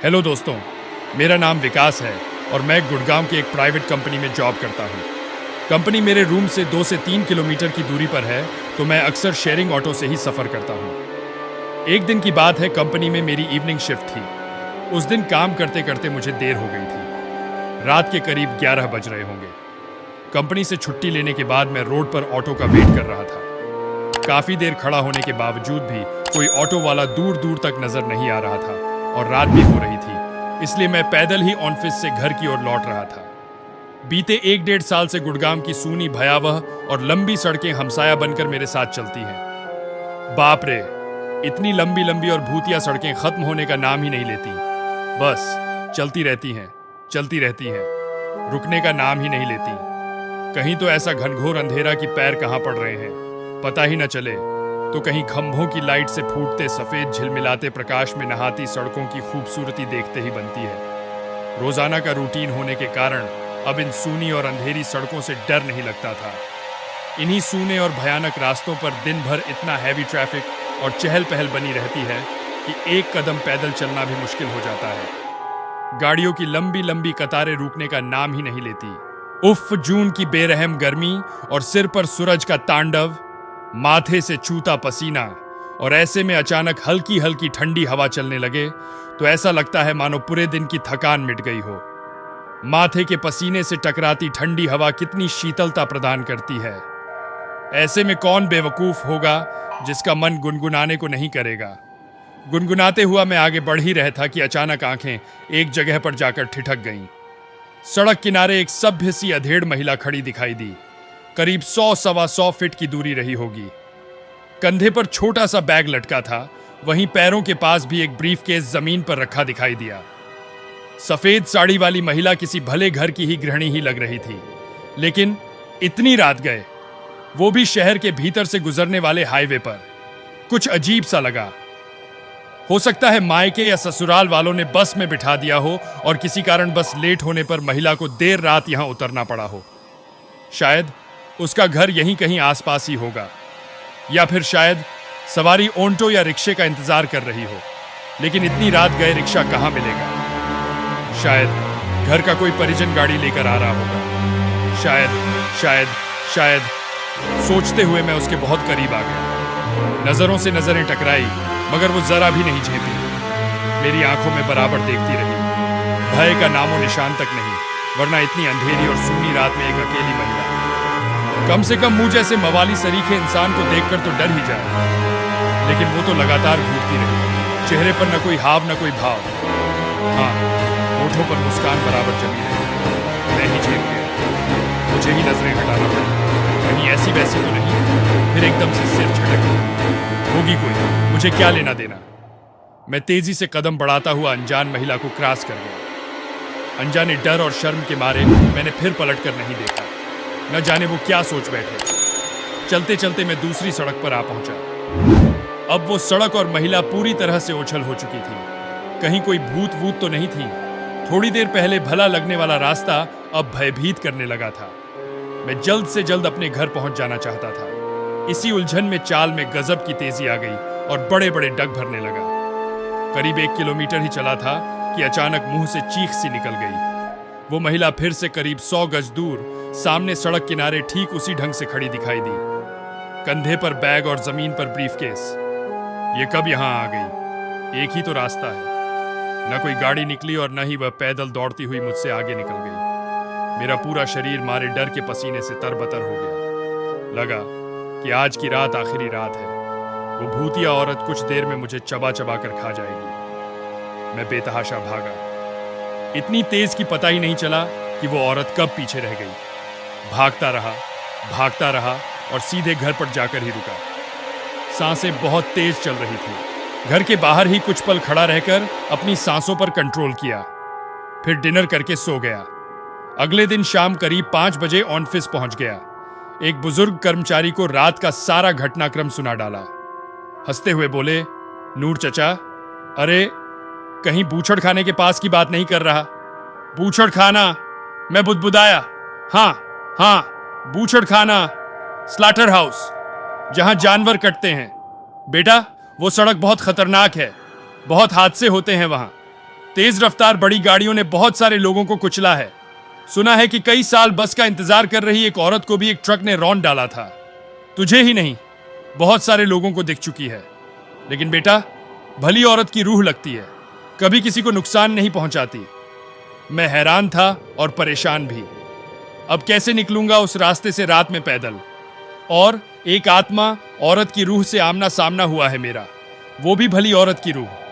Hello दोस्तों, मेरा नाम विकास है और मैं गुड़गांव की एक प्राइवेट कंपनी में जॉब करता हूँ। कंपनी मेरे रूम से 2 से 3 किलोमीटर की दूरी पर है, तो मैं अक्सर शेयरिंग ऑटो से ही सफ़र करता हूँ। एक दिन की बात है, कंपनी में मेरी इवनिंग शिफ्ट थी। उस दिन काम करते करते मुझे देर हो गई थी। रात के करीब 11 बज रहे होंगे। कंपनी से छुट्टी लेने के बाद मैं रोड पर ऑटो का वेट कर रहा था। काफ़ी देर खड़ा होने के बावजूद भी कोई ऑटो वाला दूर दूर तक नज़र नहीं आ रहा था और रात भी हो रही थी, इसलिए मैं पैदल ही ऑफिस से घर की ओर लौट रहा था। बीते 1-1.5 साल से गुड़गांव की सूनी, भयावह और लंबी सड़कें हमसाया बनकर मेरे साथ चलती हैं। बाप रे, इतनी लंबी लंबी और भूतिया सड़कें खत्म होने का नाम ही नहीं लेती। बस चलती रहती हैं, चलती रहती हैं, रुकने का नाम ही नहीं लेती। कहीं तो ऐसा घनघोर अंधेरा कि पैर कहाँ पड़ रहे हैं पता ही न चले, तो कहीं खंभों की लाइट से फूटते सफेद झिलमिलाते प्रकाश में नहाती सड़कों की खूबसूरती देखते ही बनती है। रोजाना का रूटीन होने के कारण अब इन सूनी और अंधेरी सड़कों से डर नहीं लगता था। इन्हीं सूने और भयानक रास्तों पर दिन भर इतना हैवी ट्रैफिक और चहल पहल बनी रहती है कि एक कदम पैदल चलना भी मुश्किल हो जाता है। गाड़ियों की लंबी लंबी कतारें रुकने का नाम ही नहीं लेती। उफ, जून की बेरहम गर्मी और सिर पर सूरज का तांडव, माथे से छूता पसीना, और ऐसे में अचानक हल्की हल्की ठंडी हवा चलने लगे तो ऐसा लगता है मानो पूरे दिन की थकान मिट गई हो। माथे के पसीने से टकराती ठंडी हवा कितनी शीतलता प्रदान करती है। ऐसे में कौन बेवकूफ होगा जिसका मन गुनगुनाने को नहीं करेगा। गुनगुनाते हुआ मैं आगे बढ़ ही रहा था कि अचानक आंखें एक जगह पर जाकर ठिठक गईं। सड़क किनारे एक सभ्य सी अधेड़ महिला खड़ी दिखाई दी। करीब 100-125 फीट की दूरी रही होगी। कंधे पर छोटा सा बैग लटका था, वहीं पैरों के पास भी एक ब्रीफकेस जमीन पर रखा दिखाई दिया। सफेद साड़ी वाली महिला किसी भले घर की ही गृहिणी ही लग रही थी, लेकिन इतनी रात गए, वो भी शहर के भीतर से गुजरने वाले हाईवे पर, कुछ अजीब सा लगा। हो सकता है मायके या ससुराल वालों ने बस में बिठा दिया हो और किसी कारण बस लेट होने पर महिला को देर रात यहां उतरना पड़ा हो। शायद उसका घर यहीं कहीं आसपास ही होगा, या फिर शायद सवारी ऑटो या रिक्शे का इंतजार कर रही हो, लेकिन इतनी रात गए रिक्शा कहां मिलेगा। शायद घर का कोई परिजन गाड़ी लेकर आ रहा होगा। शायद शायद शायद सोचते हुए मैं उसके बहुत करीब आ गया। नजरों से नजरें टकराई, मगर वो जरा भी नहीं झेपी। मेरी आंखों में बराबर देखती रही। भय का नामो निशान तक नहीं, वरना इतनी अंधेरी और सूनी रात में एक अकेली महिला। कम से कम मुंह जैसे मवाली सरीखे इंसान को देखकर तो डर ही जाए, लेकिन वो तो लगातार घूरती रही। चेहरे पर न कोई हाव न कोई भाव। हाँ, होठों पर मुस्कान बराबर जमी रही। मैं ही झेप गया। मुझे ही नजरें हटाना पड़ी, कहीं ऐसी वैसी तो नहीं। फिर एकदम से सिर झटक होगी कोई, मुझे क्या लेना देना। मैं तेजी से कदम बढ़ाता हुआ अनजान महिला को क्रॉस कर गया। अनजाने डर और शर्म के मारे मैंने फिर पलटकर नहीं देखा। न जाने वो क्या सोच बैठे। चलते चलते मैं दूसरी सड़क पर आ पहुंचा। अब वो सड़क और महिला पूरी तरह से ओझल हो चुकी थी। कहीं कोई भूत वूत तो नहीं थी। थोड़ी देर पहले भला लगने वाला रास्ता अब भयभीत करने लगा था। मैं जल्द से जल्द अपने घर पहुंच जाना चाहता था। इसी उलझन में चाल में गजब की तेजी आ गई और बड़े बड़े डग भरने लगा। करीब 1 किलोमीटर ही चला था कि अचानक मुंह से चीख सी निकल गई। वो महिला फिर से करीब 100 गज दूर सामने सड़क किनारे ठीक उसी ढंग से खड़ी दिखाई दी। कंधे पर बैग और जमीन पर ब्रीफकेस। ये कब यहां आ गई? एक ही तो रास्ता है। न कोई गाड़ी निकली और न ही वह पैदल दौड़ती हुई मुझसे आगे निकल गई। मेरा पूरा शरीर मारे डर के पसीने से तरबतर हो गया। लगा कि आज की रात आखिरी रात है। वो भूतिया औरत कुछ देर में मुझे चबा चबा कर खा जाएगी। मैं बेतहाशा भागा। इतनी तेज कि पता ही नहीं चला कि वो औरत कब पीछे रह गई। भागता रहा और सीधे घर पर जाकर ही रुका। सांसें बहुत तेज चल रही थी। घर के बाहर ही कुछ पल खड़ा रहकर अपनी सांसों पर कंट्रोल किया, फिर डिनर करके सो गया। अगले दिन शाम करीब 5 बजे ऑफिस पहुंच गया। एक बुजुर्ग कर्मचारी को रात का सारा घटनाक्रम सुना डाला। हंसते हुए बोले, नूर चचा, अरे कहीं बूछड़ खाने के पास की बात नहीं कर रहा? बूछड़ खाना? मैं बुदबुदाया। हाँ, बूछड़ खाना, स्लाटर हाउस, जहां जानवर कटते हैं। बेटा, वो सड़क बहुत खतरनाक है, बहुत हादसे होते हैं वहां। तेज रफ्तार बड़ी गाड़ियों ने बहुत सारे लोगों को कुचला है। सुना है कि कई साल बस का इंतजार कर रही एक औरत को भी एक ट्रक ने रौंद डाला था। तुझे ही नहीं, बहुत सारे लोगों को दिख चुकी है। लेकिन बेटा, भली औरत की रूह लगती है, कभी किसी को नुकसान नहीं पहुंचाती। मैं हैरान था और परेशान भी। अब कैसे निकलूंगा उस रास्ते से रात में पैदल? और एक आत्मा, औरत की रूह से आमना सामना हुआ है मेरा, वो भी भली औरत की रूह।